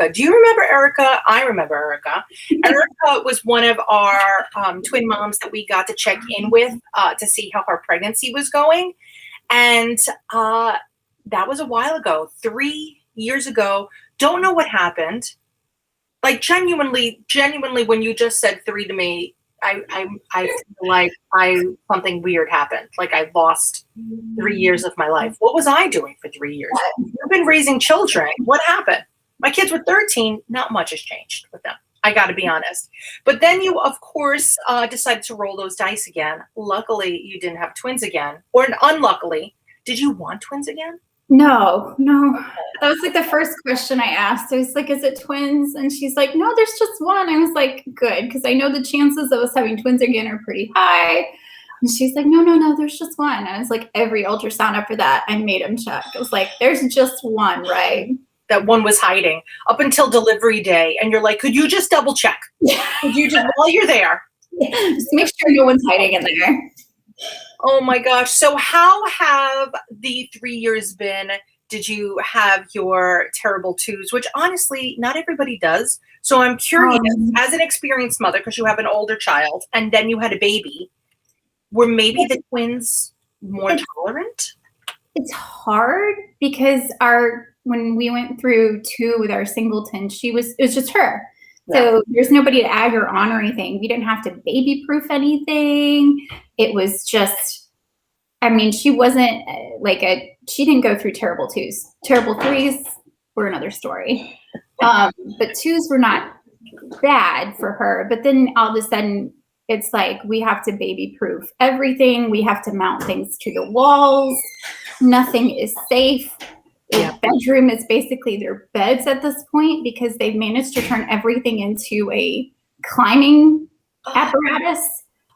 Erica. Do you remember Erica? I remember Erica. Erica was one of our twin moms that we got to check in with to see how her pregnancy was going. And that was a while ago, 3 years ago. Don't know what happened. Like genuinely, when you just said 3 to me, I feel like something weird happened. Like I lost 3 years of my life. What was I doing for 3 years? You've been raising children. What happened? My kids were 13. Not much has changed with them. I got to be honest. But then you, of course, decided to roll those dice again. Luckily, you didn't have twins again. Or unluckily, did you want twins again? No. That was like the first question I asked. I was like, is it twins? And she's like, no, there's just one. I was like, good, because I know the chances of us having twins again are pretty high. And she's like, no, there's just one. And I was like, every ultrasound after that, I made him check. I was like, there's just one, right? That one was hiding up until delivery day. And you're like, could you just double check? Could you just, while you're there? Just make sure no one's hiding in there. Oh my gosh. So how have the 3 years been? Did you have your terrible twos, which honestly, not everybody does. So I'm curious, as an experienced mother, because you have an older child and then you had a baby, were maybe the twins more tolerant? It's hard because when we went through 2 with our singleton, it was just her. So there's nobody to ag her on or anything. We didn't have to baby proof anything. It was just, she wasn't she didn't go through terrible 2s. Terrible 3s were another story. But 2s were not bad for her. But then all of a sudden, it's like we have to baby proof everything. We have to mount things to the walls. Nothing is safe. The bedroom is basically their beds at this point because they've managed to turn everything into a climbing apparatus.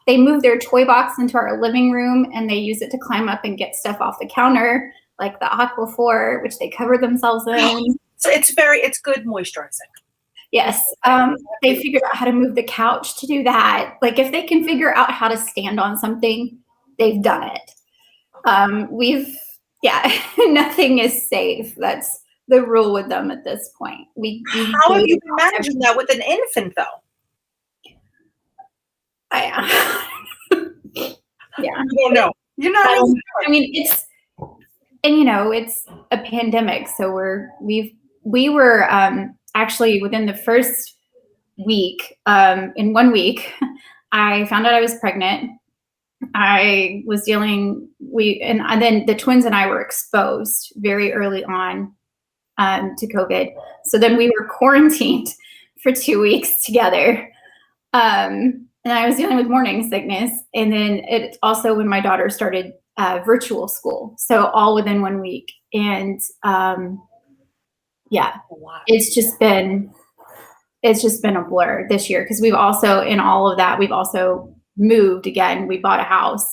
They move their toy box into our living room and they use it to climb up and get stuff off the counter, like the Aquaphor, which they cover themselves in. So it's good moisturizing. Yes. They figured out how to move the couch to do that. Like if they can figure out how to stand on something, they've done it. Nothing is safe. That's the rule with them at this point. How have you been managing that with an infant, though? Yeah. You don't know. You're not. It's a pandemic, so we were actually within the first week. In 1 week, I found out I was pregnant. I was then the twins and I were exposed very early on to COVID. So then we were quarantined for 2 weeks together. And I was dealing with morning sickness. And then it also when my daughter started virtual school. So all within 1 week. And it's just been a blur this year because we've also, in all of that, we've also moved again. We bought a house,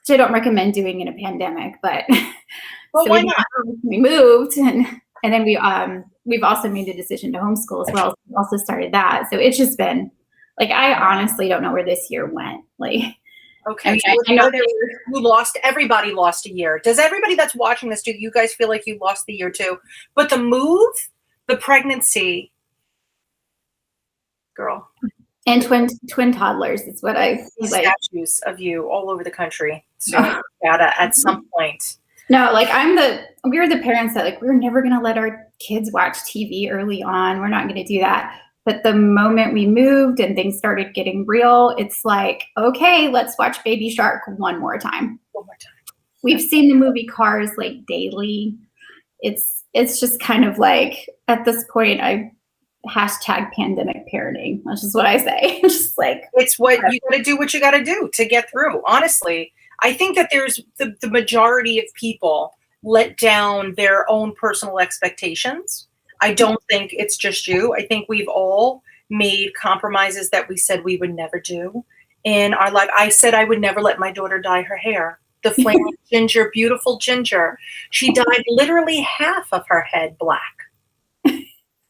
which I don't recommend doing in a pandemic, but why not? We moved and then we've also made the decision to homeschool as well. So we also started that. So it's just been like, I honestly don't know where this year went. Like, okay. I know everybody lost a year. Does everybody that's watching this, do you guys feel like you lost the year too? But the move, the pregnancy, girl. And twin toddlers is what I see statues of you all over the country. So at some point. No, like we were the parents that like, we're never going to let our kids watch TV early on. We're not going to do that. But the moment we moved and things started getting real, it's like, okay, let's watch Baby Shark one more time. We've seen the movie Cars like daily. It's just kind of like at this point, #pandemic parenting. That's just what I say. Just like it's what you got to do. What you got to do to get through. Honestly, I think that there's the majority of people let down their own personal expectations. I don't think it's just you. I think we've all made compromises that we said we would never do in our life. I said I would never let my daughter dye her hair. The flaming ginger, beautiful ginger. She dyed literally half of her head black.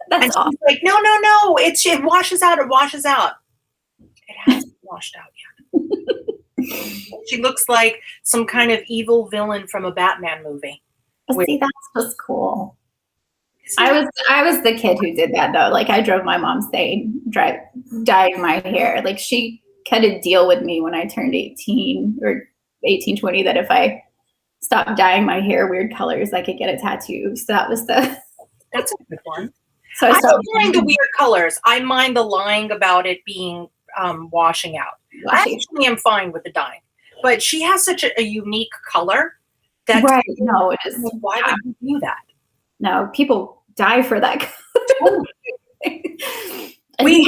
That's awesome. Like, no. It washes out. It washes out. It hasn't washed out yet. She looks like some kind of evil villain from a Batman movie. See, that's just cool. I was the kid who did that though. Like I drove my mom insane, dyeing my hair. Like she cut a deal with me when I turned 18 or 18, 20 that if I stopped dyeing my hair weird colors, I could get a tattoo. So that was That's a good one. so I don't mind the weird colors. I mind the lying about it being washing out. I actually am fine with the dyeing, but she has such a unique color that right. No, it is. Why would you do that? No, people die for that. We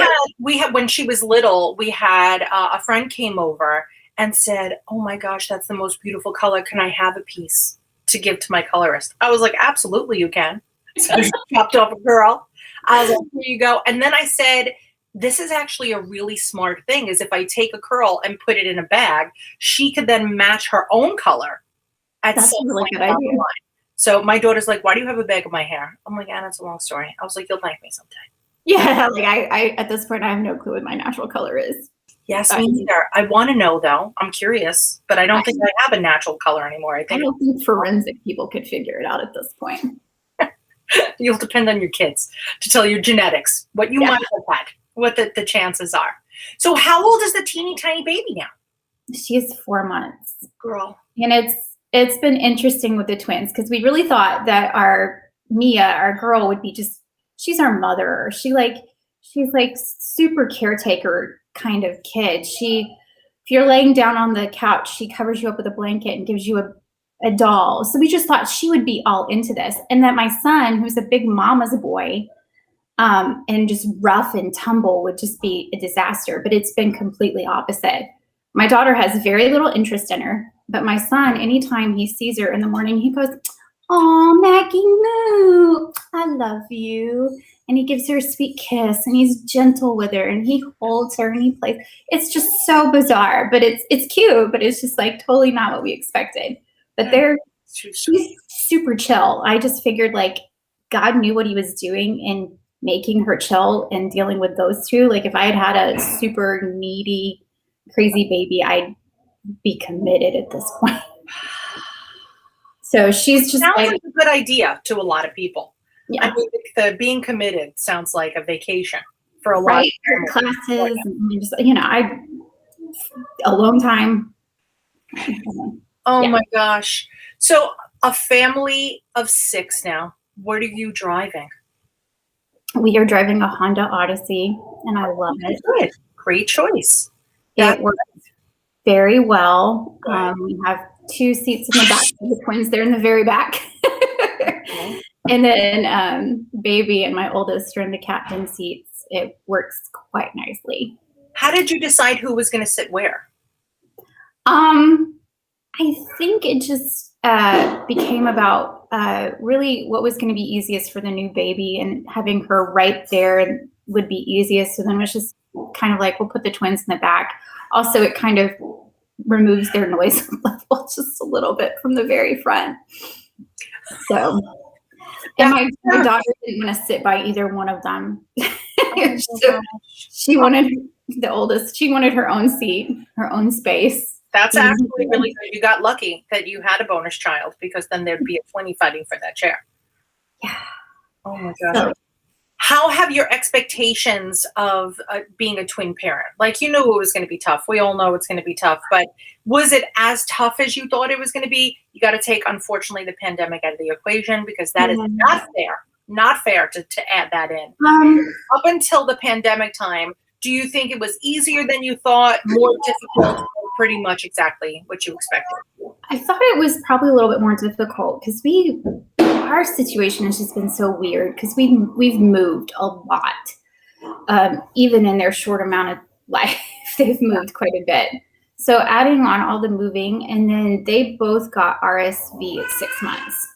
had when she was little, we had a friend came over and said, "Oh my gosh, that's the most beautiful color. Can I have a piece to give to my colorist?" I was like, "Absolutely, you can." So she chopped off a girl. I was like, "Here you go." And then I said, "This is actually a really smart thing. Is if I take a curl and put it in a bag, she could then match her own color at That's some a really point good down idea. the line." So my daughter's like, "Why do you have a bag of my hair?" I'm like, "Anna, it's a long story." I was like, "You'll thank me sometime." Yeah, like I at this point I have no clue what my natural color is. Yes, me neither. I want to know though. I'm curious, but I don't think I have a natural color anymore. I I think don't think forensic people could figure it out at this point. you'll depend on your kids to tell your genetics, what you might have had, what the chances are. So how old is the teeny tiny baby now? She's 4 months. Girl. And it's been interesting with the twins because we really thought that our Mia, our girl, would be just she's our mother. She's like super caretaker kind of kid. If you're laying down on the couch, she covers you up with a blanket and gives you a doll. So we just thought she would be all into this. And that my son, who's a big mama's boy, and just rough and tumble would just be a disaster. But it's been completely opposite. My daughter has very little interest in her, but my son, anytime he sees her in the morning, he goes, "Oh, Maggie Moo, I love you." And he gives her a sweet kiss and he's gentle with her and he holds her and he plays. It's just so bizarre, but it's cute, but it's just like totally not what we expected. But she's super chill. I just figured like God knew what he was doing in making her chill and dealing with those two. Like if I had a super needy, crazy baby, I'd be committed at this point. So she's just sounds like a good idea to a lot of people. Yeah. I mean, the being committed sounds like a vacation for a lot of classes. And just, I alone time. Oh my gosh! So a family of 6 now. What are you driving? We are driving a Honda Odyssey, and I love it. Good. Great choice. It works very well. We have 2 seats in the back. The twins, they're in the very back. And then baby and my oldest are in the captain seats. It works quite nicely. How did you decide who was going to sit where? I think it just became about really what was going to be easiest for the new baby, and having her right there would be easiest. So then it was just kind of like, we'll put the twins in the back. Also, it kind of removes their noise level just a little bit from the very front. So, and my daughter didn't want to sit by either one of them. So she wanted the oldest. She wanted her own seat, her own space. That's actually really good. You got lucky that you had a bonus child, because then there'd be a 20 fighting for that chair. Yeah. Oh my gosh. So, how have your expectations of being a twin parent? Like, you knew it was going to be tough. We all know it's going to be tough. But was it as tough as you thought it was going to be? You got to take, unfortunately, the pandemic out of the equation, because that is not fair. Not fair to add that in. Up until the pandemic time, do you think it was easier than you thought, more difficult, or pretty much exactly what you expected? I thought it was probably a little bit more difficult because our situation has just been so weird because we've moved a lot. Even in their short amount of life, they've moved quite a bit. So adding on all the moving, and then they both got RSV at 6 months.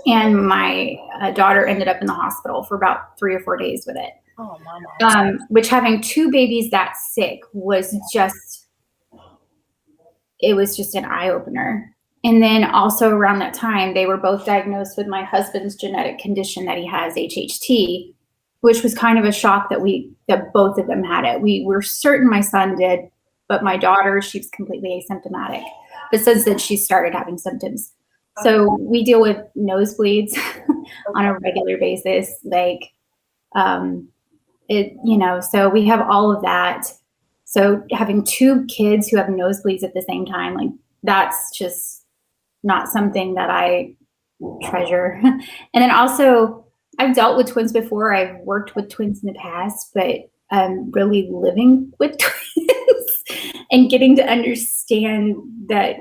And my daughter ended up in the hospital for about 3 or 4 days with it. Oh, mama. Which having 2 babies that sick was just an eye opener. And then also around that time, they were both diagnosed with my husband's genetic condition that he has, HHT, which was kind of a shock that both of them had it. We were certain my son did, but my daughter, she's completely asymptomatic. But since then, she started having symptoms. So we deal with nosebleeds on Okay. a regular basis. Like, so we have all of that. So having two kids who have nosebleeds at the same time, like that's just not something that I treasure. And then also, I've dealt with twins before. I've worked with twins in the past, but really living with twins and getting to understand that,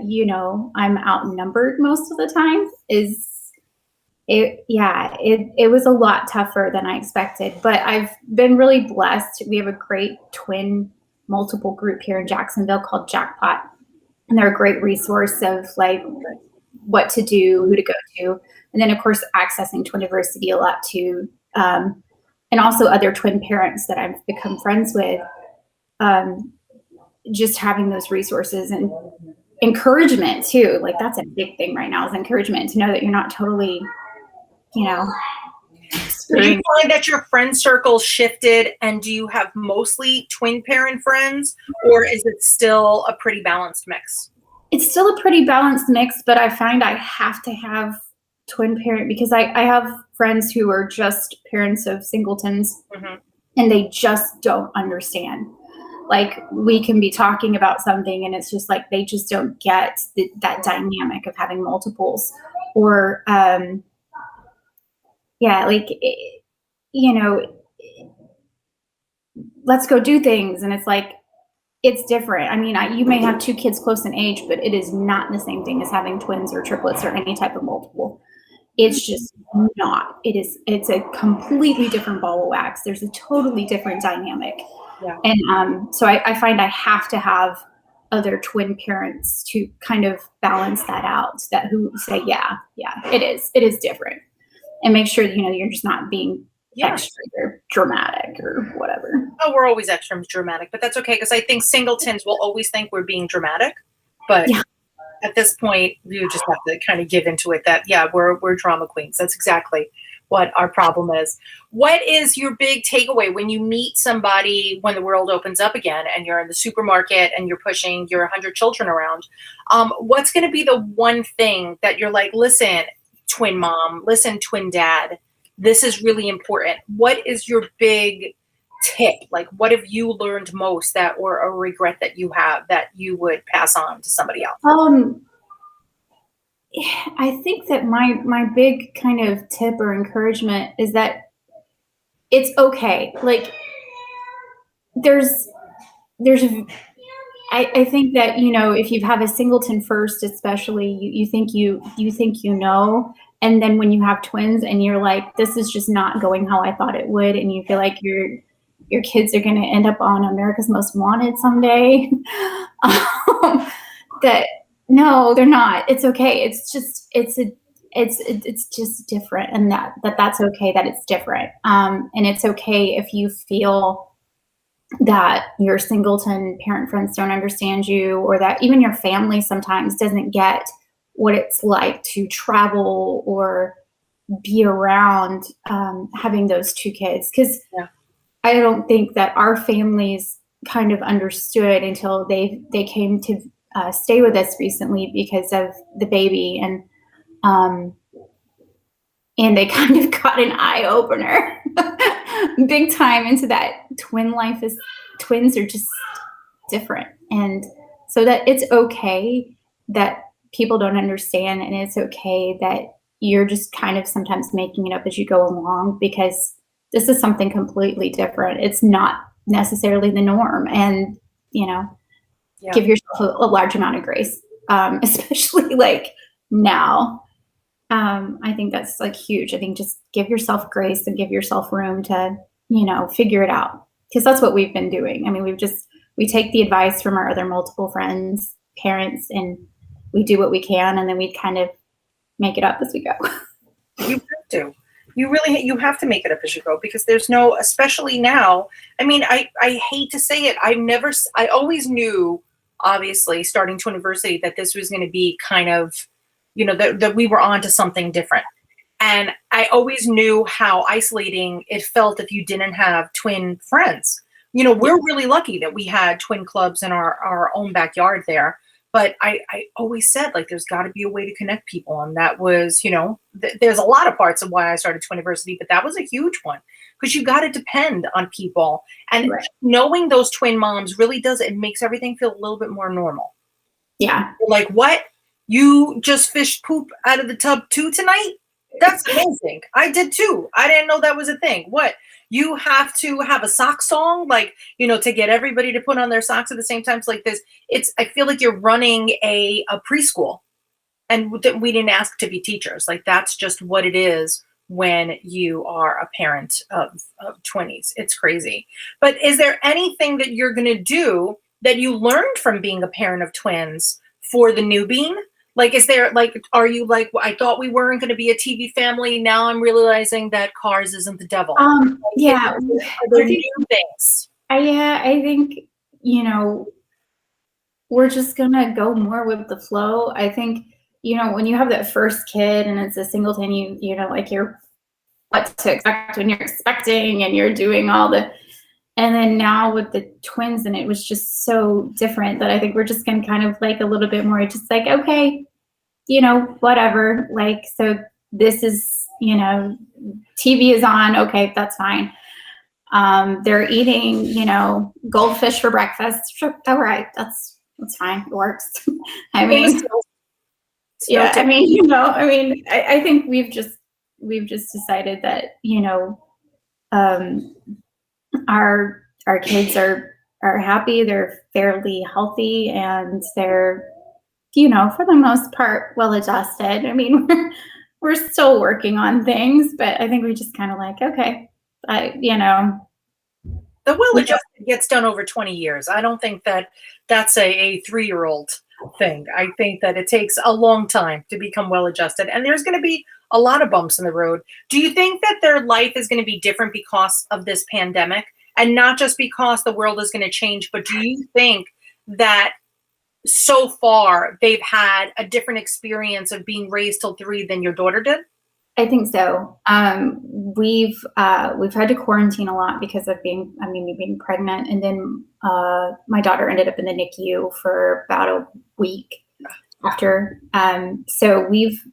I'm outnumbered most of the time it was a lot tougher than I expected, but I've been really blessed. We have a great twin multiple group here in Jacksonville called Jackpot, and they're a great resource of like what to do, who to go to, and then of course accessing Twiniversity a lot too, and also other twin parents that I've become friends with. Just having those resources and encouragement too, like that's a big thing right now is encouragement to know that you're not totally, Do you find that your friend circle shifted, and do you have mostly twin parent friends, or is it still a pretty balanced mix? It's still a pretty balanced mix, but I find I have to have twin parent because I have friends who are just parents of singletons, and they just don't understand. Like we can be talking about something and it's just like they just don't get that dynamic of having multiples, or let's go do things, and it's like it's different. I mean, you may have two kids close in age, but it is not the same thing as having twins or triplets or any type of multiple. It's just not. It's a completely different ball of wax. There's a totally different dynamic. Yeah. And so I find I have to have other twin parents to kind of balance that out, that who say, yeah, it is different. And make sure, you're just not being extra or dramatic or whatever. Oh, we're always extra dramatic, but that's okay because I think singletons will always think we're being dramatic. But at this point, you just have to kind of give into it that, we're drama queens. That's exactly what our problem is. What is your big takeaway when you meet somebody when the world opens up again and you're in the supermarket and you're pushing your 100 children around? What's going to be the one thing that you're like, listen, twin mom, listen, twin dad, this is really important. What is your big tip? Like, what have you learned most or a regret that you have that you would pass on to somebody else? I think that my big kind of tip or encouragement is that it's okay. Like I think that, if you have a singleton first, especially you think and then when you have twins and you're like, this is just not going how I thought it would, and you feel like your kids are going to end up on America's Most Wanted someday, that no, they're not. It's okay. It's just different, and that's okay that it's different. And it's okay if you feel that your singleton parent friends don't understand you, or that even your family sometimes doesn't get what it's like to travel or be around having those two kids. Because I don't think that our families kind of understood until they came to stay with us recently because of the baby, and they kind of got an eye opener big time into that twins are just different. And so that it's okay that people don't understand, and it's okay that you're just kind of sometimes making it up as you go along, because this is something completely different. It's not necessarily the norm, and give yourself a large amount of grace, especially like now. I think that's like huge. I think just give yourself grace and give yourself room to, figure it out, because that's what we've been doing. I mean, we take the advice from our other multiple friends, parents, and we do what we can, and then we kind of make it up as we go. You have to. You have to make it up as you go, because there's no, especially now. I mean, I hate to say it. I always knew, obviously, starting Twiniversity, that this was going to be kind of, that we were on to something different. And I always knew how isolating it felt if you didn't have twin friends. We're really lucky that we had twin clubs in our own backyard there. But I always said, like, there's got to be a way to connect people. And that was, there's a lot of parts of why I started Twiniversity, but that was a huge one because you got to depend on people. And Right. knowing those twin moms really does, it makes everything feel a little bit more normal. Yeah. You're like, what? You just fished poop out of the tub too tonight? That's amazing. I did too. I didn't know that was a thing. What? You have to have a sock song, like, to get everybody to put on their socks at the same time. It's like this. I feel like you're running a preschool, and we didn't ask to be teachers. Like, that's just what it is when you are a parent of 20s. It's crazy. But is there anything that you're going to do that you learned from being a parent of twins for the new bean? Like, is there, like, are you like, I thought we weren't going to be a TV family. Now I'm realizing that Cars isn't the devil. Yeah. Are there new things? I think, we're just gonna go more with the flow. I think, when you have that first kid and it's a singleton, like you're what to expect when you're expecting and you're doing all the, and then now with the twins, and it was just so different that I think we're just gonna kind of like a little bit more just like, okay, whatever. Like, so this is, TV is on. Okay, that's fine. They're eating, goldfish for breakfast. Sure, all right, that's fine. It works. I mean, yeah. I think we've just decided that our kids are happy. They're fairly healthy, and they're for the most part well adjusted. I mean, we're still working on things, but I think we just kind of like, okay, The well adjusted gets done over 20 years. I don't think that that's a 3-year-old thing. I think that it takes a long time to become well adjusted, and there's going to be a lot of bumps in the road. Do you think that their life is going to be different because of this pandemic, and not just because the world is going to change, but do you think that so far they've had a different experience of being raised till 3 than your daughter did? I think so. We've had to quarantine a lot because of me being pregnant, and then my daughter ended up in the NICU for about a week after. So we've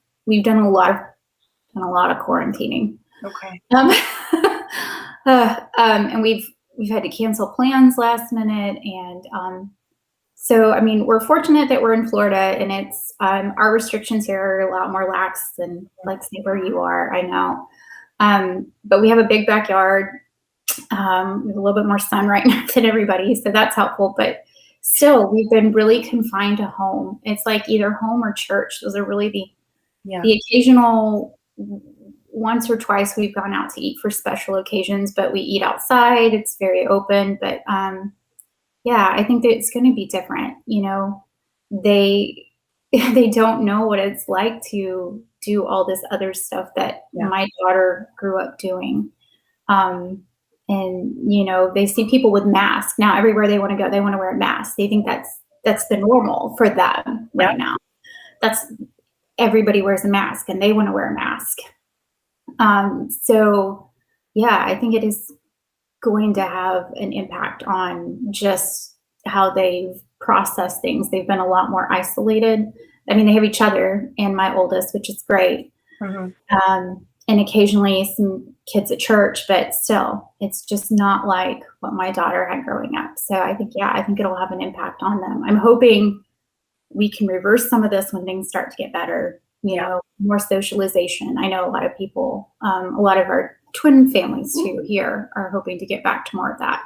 done a lot of quarantining. Okay. And we've had to cancel plans last minute, and so, I mean, we're fortunate that we're in Florida, and it's our restrictions here are a lot more lax than like say where you are. I know, but we have a big backyard. We have a little bit more sun right now than everybody, so that's helpful. But still, we've been really confined to home. It's like either home or church. Those are really the occasional once or twice we've gone out to eat for special occasions, but we eat outside. It's very open, but yeah, I think that it's going to be different. They don't know what it's like to do all this other stuff that my daughter grew up doing. And they see people with masks now everywhere they want to go. They want to wear a mask. They think that's the normal for them right now. That's everybody wears a mask, and they want to wear a mask. So yeah, I think it is going to have an impact on just how they've processed things. They've been a lot more isolated. I mean, they have each other and my oldest, which is great. Mm-hmm. And occasionally some kids at church, but still, it's just not like what my daughter had growing up. So I think it'll have an impact on them. I'm hoping we can reverse some of this when things start to get better, more socialization. I know a lot of people, a lot of our twin families too here are hoping to get back to more of that,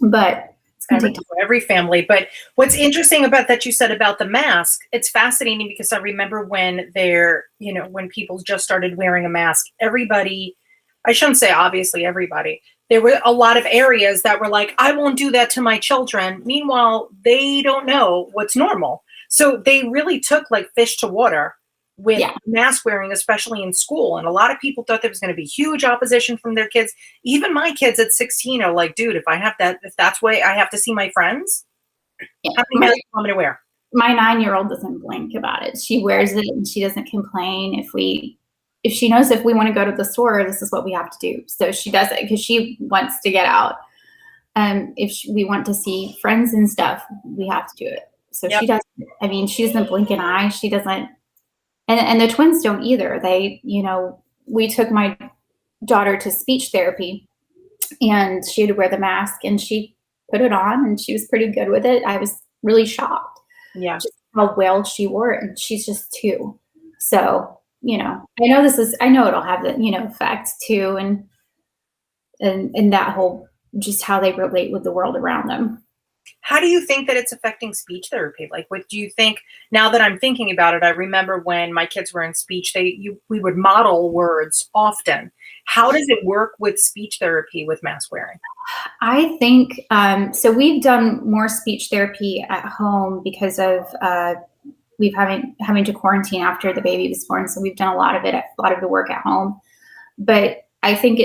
but it's going to take time. Every family. But what's interesting about that you said about the mask, it's fascinating because I remember when when people just started wearing a mask, everybody, I shouldn't say obviously everybody, there were a lot of areas that were like, I won't do that to my children. Meanwhile, they don't know what's normal. So they really took like fish to water with mask wearing, especially in school. And a lot of people thought there was going to be huge opposition from their kids. Even my kids at 16 are like, dude, if that's way I have to see my friends, how many masks am I going to wear? My 9-year-old doesn't blink about it. She wears it and she doesn't complain. If she knows if we want to go to the store, this is what we have to do. So she does it because she wants to get out. If we want to see friends and stuff, we have to do it. So Yep. she doesn't, I mean, she doesn't blink an eye. She doesn't, and the twins don't either. They, we took my daughter to speech therapy and she had to wear the mask and she put it on and she was pretty good with it. I was really shocked Yeah. just how well she wore it. And she's just 2. So, I know it'll have the, effect too. And that whole, just how they relate with the world around them. How do you think that it's affecting speech therapy? Like, what do you think? Now that I'm thinking about it, I remember when my kids were in speech, we would model words often. How does it work with speech therapy with mask wearing? I think so. We've done more speech therapy at home because of we've having to quarantine after the baby was born. So we've done a lot of the work at home. But I think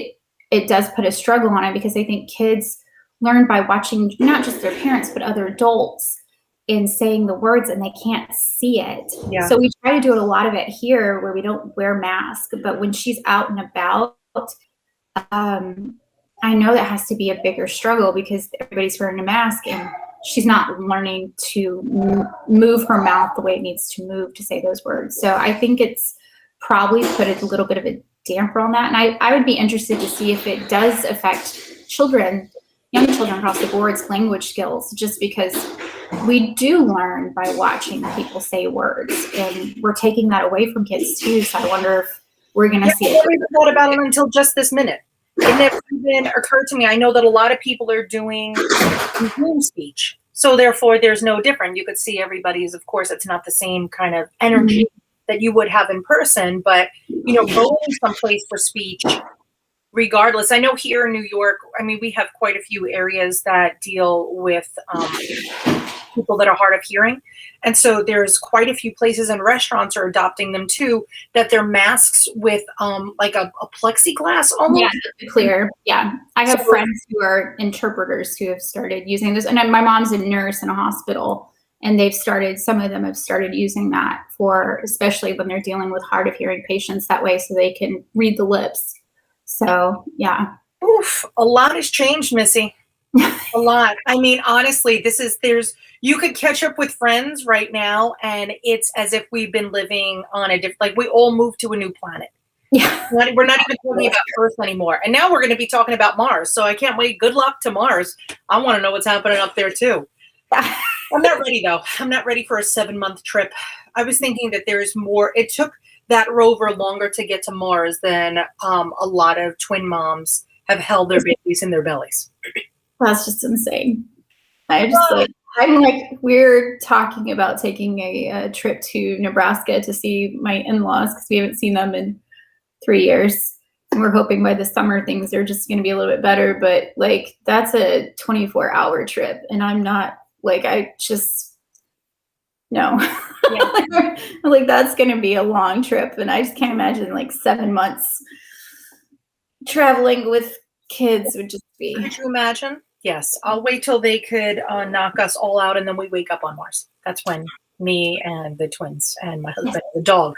it does put a struggle on it because I think kids learn by watching not just their parents but other adults in saying the words and they can't see it. Yeah. So we try to do a lot of it here where we don't wear masks, but when she's out and about, I know that has to be a bigger struggle because everybody's wearing a mask and she's not learning to move her mouth the way it needs to move to say those words. So I think it's probably put a little bit of a damper on that. And I would be interested to see if it does affect young children across the board's language skills, just because we do learn by watching people say words and we're taking that away from kids too. So I wonder if we're going to see it. I never thought about it until just this minute. It never even occurred to me. I know that a lot of people are doing Zoom speech. So therefore there's no different. You could see everybody's, of course, it's not the same kind of energy that you would have in person, but going someplace for speech, regardless. I know here in New York, I mean, we have quite a few areas that deal with people that are hard of hearing. And so there's quite a few places and restaurants are adopting them too, that they're masks with like a plexiglass almost. Yeah, clear. Yeah. I have friends who are interpreters who have started using this. And my mom's a nurse in a hospital and some of them have started using that for, especially when they're dealing with hard of hearing patients that way, so they can read the lips. So, yeah. Oof, a lot has changed, Missy. A lot. I mean, honestly, you could catch up with friends right now and it's as if we've been living on a different, like we all moved to a new planet. Yeah. We're not even talking about Earth anymore. And now we're going to be talking about Mars. So I can't wait. Good luck to Mars. I want to know what's happening up there too. I'm not ready though. I'm not ready for a 7-month trip. I was thinking that there's more. It took that rover longer to get to Mars than a lot of twin moms have held their babies in their bellies. That's just insane. I'm like, we're talking about taking a trip to Nebraska to see my in-laws because we haven't seen them in 3 years. And we're hoping by the summer things are just going to be a little bit better. But like, that's a 24-hour trip. And I'm not like, no. Yeah. Like, that's going to be a long trip. And I just can't imagine like 7 months traveling with kids would just be. Could you imagine? Yes. I'll wait till they could knock us all out and then we wake up on Mars. That's when me and the twins and my husband, the dog,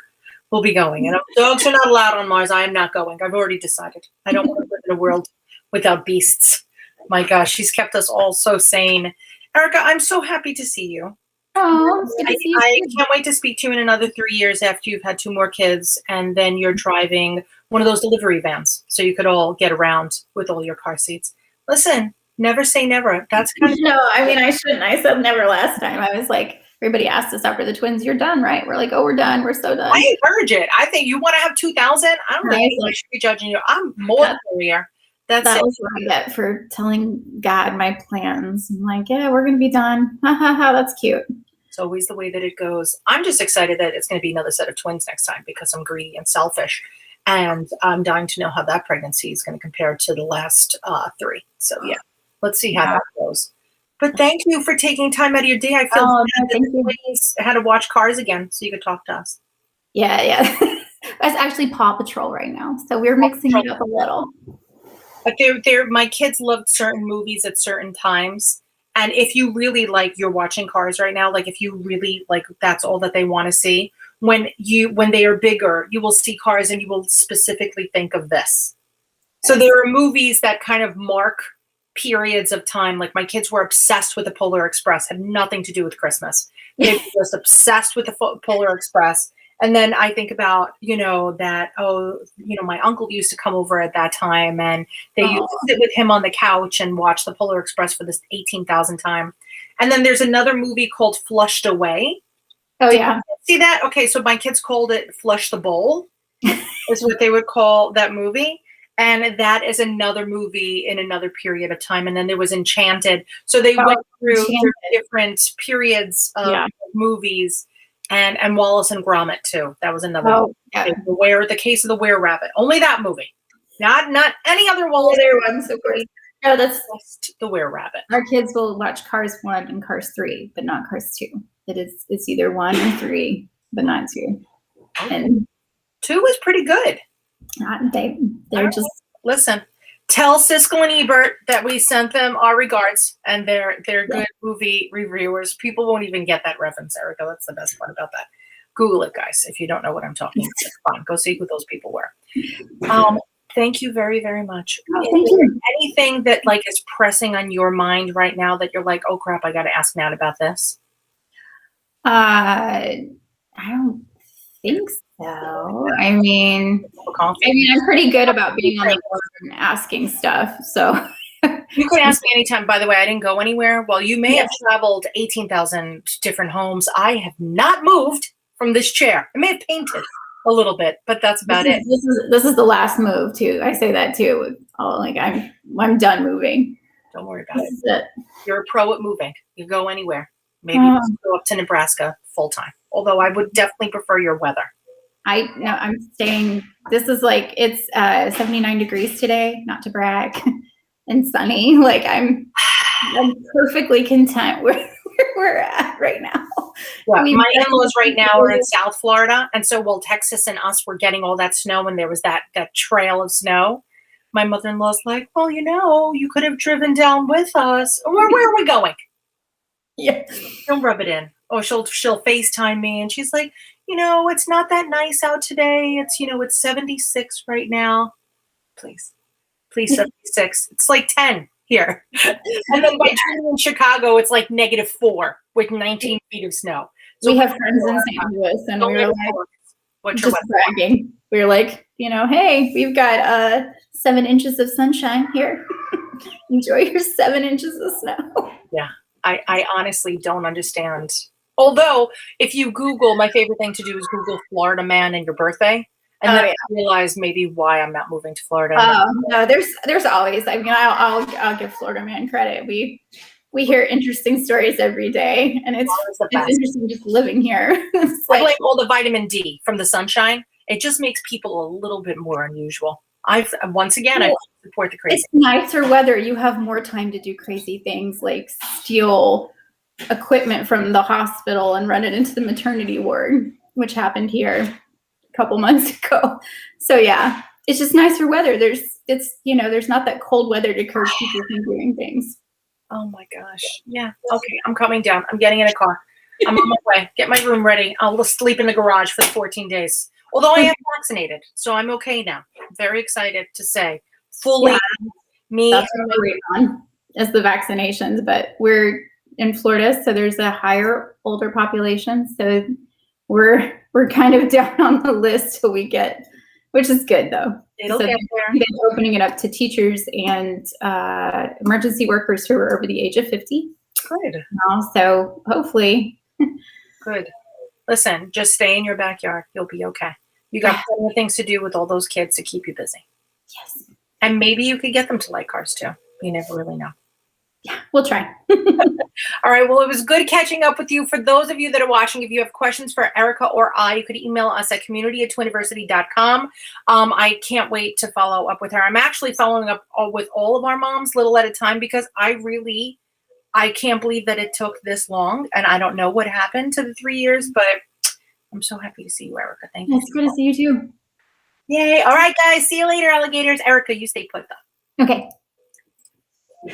will be going. And dogs are not allowed on Mars. I am not going. I've already decided. I don't want to live in a world without beasts. My gosh, she's kept us all so sane. Erica, I'm so happy to see you. Oh, I can't wait to speak to you in another 3 years after you've had 2 more kids and then you're driving one of those delivery vans so you could all get around with all your car seats. Listen, never say never. That's kind of no, I mean, I shouldn't. I said never last time. I was like, everybody asked us after the twins, you're done, right? We're like, oh, we're done. We're so done. I encourage it. I think you want to have 2,000. I don't think anybody should be judging you. I'm more than career. That was what I get for telling God my plans. I'm like, yeah, we're going to be done. Ha ha ha. That's cute. It's always the way that it goes. I'm just excited that it's going to be another set of twins next time because I'm greedy and selfish. And I'm dying to know how that pregnancy is going to compare to the last 3. So yeah, let's see how that goes. But thank you for taking time out of your day. I feel I had to watch Cars again so you could talk to us. Yeah. That's actually Paw Patrol right now. So we're mixing it up a little. But my kids loved certain movies at certain times. And if you really you're watching Cars right now, like if you really that's all that they want to see. When they are bigger, you will see Cars and you will specifically think of this. So there are movies that kind of mark periods of time. Like my kids were obsessed with the Polar Express, had nothing to do with Christmas. They were just obsessed with the Polar Express. And then I think about, that, my uncle used to come over at that time and they used to sit with him on the couch and watch the Polar Express for this 18,000th time. And then there's another movie called Flushed Away. Oh, yeah. See that? Okay, so my kids called it Flush the Bowl, is what they would call that movie. And that is another movie in another period of time. And then there was Enchanted. So they went through different periods of movies. And Wallace and Gromit too. That was another movie. Yeah. The Case of the Were-Rabbit. Only that movie. Not any other Wallace. Other ones, of course. No, that's just the Were-Rabbit. Our kids will watch Cars 1 and Cars 3, but not Cars 2. It's either 1 or 3, but not 2. Okay. And 2 was pretty good. They're just listen. Tell Siskel and Ebert that we sent them our regards, and they're good movie reviewers. People won't even get that reference, Erica. That's the best part about that. Google it, guys, if you don't know what I'm talking about. It's fine. Go see who those people were. Thank you very, very much. Thank you. Anything that is pressing on your mind right now that you're like, oh crap, I got to ask Nat about this? I don't think so. I mean, I'm pretty good about being on the board and asking stuff. So you could ask me anytime. By the way, I didn't go anywhere. While you may have traveled 18,000 different homes, I have not moved from this chair. I may have painted a little bit, but that's about it. This is the last move too. I say that too. I'm done moving. Don't worry about it. You're a pro at moving. You go anywhere. Maybe go up to Nebraska full time. Although I would definitely prefer your weather. I'm staying. This is it's 79 degrees today, not to brag, and sunny. I'm perfectly content where we're at right now. Yeah, my in-laws right now are in South Florida, and so while Texas and us were getting all that snow, and there was that trail of snow, my mother-in-law's like, well, you could have driven down with us. Where are we going? Yeah, don't rub it in. Or she'll FaceTime me, and she's like, it's not that nice out today. It's, it's 76 right now. Please 76. It's like 10 here. And then by driving in Chicago, it's like -4 with 19 feet of snow. So we have friends in St. Louis, and we were just bragging. We were like, hey, we've got 7 inches of sunshine here. Enjoy your 7 inches of snow. Yeah, I honestly don't understand. Although, if you Google, my favorite thing to do is Google Florida man and your birthday. And then I realize maybe why I'm not moving to Florida. No, there's always. I'll give Florida man credit. We hear interesting stories every day, and it's interesting just living here. I blame all the vitamin D from the sunshine. It just makes people a little bit more unusual. I support the crazy. It's nicer weather. You have more time to do crazy things like steal equipment from the hospital and run it into the maternity ward, which happened here a couple months ago. So yeah, it's just nicer weather. There's not that cold weather to curb people from doing things. Oh my gosh. Yeah. Okay. I'm coming down. I'm getting in a car. I'm on my way. Get my room ready. I'll sleep in the garage for the 14 days. Although I am vaccinated, so I'm okay now. I'm very excited to say fully me. That's what we're on is the vaccinations, but we're in Florida, so there's a higher older population. So we're kind of down on the list till we get, which is good though. It'll get there. They're opening it up to teachers and emergency workers who are over the age of 50. Good. So hopefully. Good. Listen, just stay in your backyard. You'll be okay. You got plenty of things to do with all those kids to keep you busy. Yes. And maybe you could get them to like cars too. You never really know. Yeah, we'll try. All right. Well, it was good catching up with you. For those of you that are watching, if you have questions for Erica or I, you could email us at community@twiniversity.com. I can't wait to follow up with her. I'm actually following up with all of our moms, little at a time, because I can't believe that it took this long. And I don't know what happened to the 3 years, but I'm so happy to see you, Erica. Thank you. It's good to see you too. Yay. All right, guys. See you later, alligators. Erica, you stay put though. Okay.